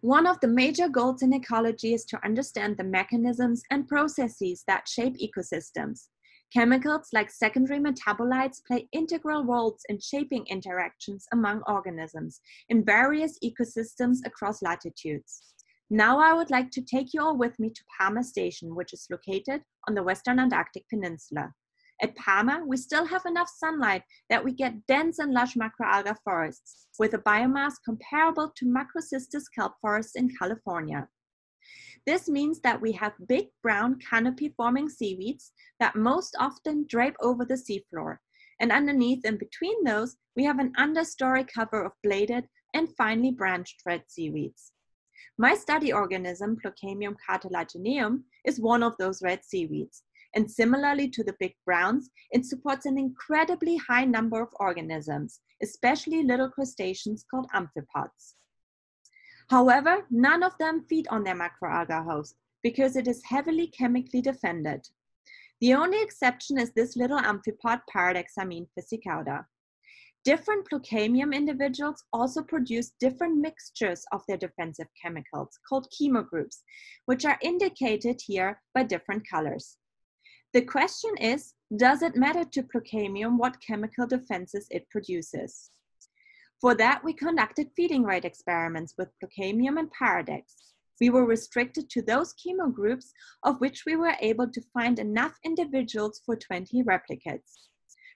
One of the major goals in ecology is to understand the mechanisms and processes that shape ecosystems. Chemicals like secondary metabolites play integral roles in shaping interactions among organisms in various ecosystems across latitudes. Now I would like to take you all with me to Palmer Station, which is located on the western Antarctic peninsula. At Palmer, we still have enough sunlight that we get dense and lush macroalga forests with a biomass comparable to macrocystis kelp forests in California. This means that we have big brown canopy-forming seaweeds that most often drape over the seafloor, and underneath and between those, we have an understory cover of bladed and finely branched red seaweeds. My study organism, Plocamium cartilagineum, is one of those red seaweeds. And similarly to the big browns, it supports an incredibly high number of organisms, especially little crustaceans called amphipods. However, none of them feed on their macroalga host because it is heavily chemically defended. The only exception is this little amphipod, Paradexamine physicauda. Different Plocamium individuals also produce different mixtures of their defensive chemicals called chemogroups, which are indicated here by different colors. The question is, does it matter to Plocamium what chemical defenses it produces? For that, we conducted feeding rate experiments with Plocamium and Paradex. We were restricted to those chemogroups of which we were able to find enough individuals for 20 replicates.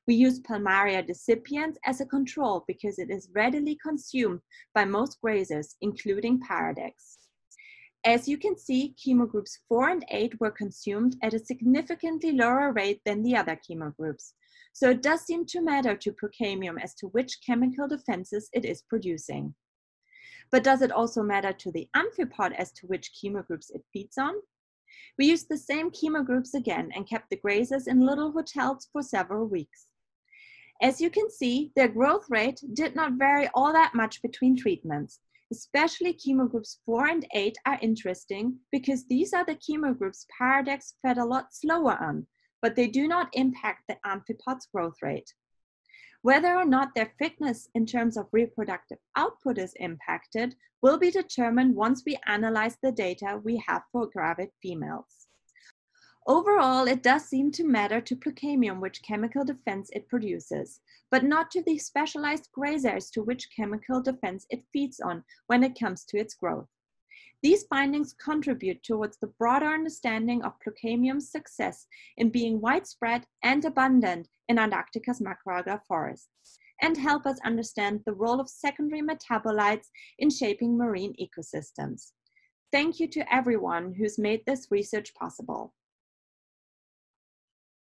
We used Palmaria decipiens as a control because it is readily consumed by most grazers, including Paradex. As you can see, chemogroups 4 and 8 were consumed at a significantly lower rate than the other chemogroups. So it does seem to matter to Plocamium as to which chemical defenses it is producing. But does it also matter to the amphipod as to which chemogroups it feeds on? We used the same chemogroups again and kept the grazers in little hotels for several weeks. As you can see, their growth rate did not vary all that much between treatments. Especially chemogroups 4 and 8 are interesting because these are the chemogroups Paradex fed a lot slower on, but they do not impact the amphipod's growth rate. Whether or not their fitness in terms of reproductive output is impacted will be determined once we analyze the data we have for gravid females. Overall, it does seem to matter to Plocamium which chemical defense it produces, but not to the specialized grazers to which chemical defense it feeds on when it comes to its growth. These findings contribute towards the broader understanding of Plocamium's success in being widespread and abundant in Antarctica's macroalga forests, and help us understand the role of secondary metabolites in shaping marine ecosystems. Thank you to everyone who's made this research possible.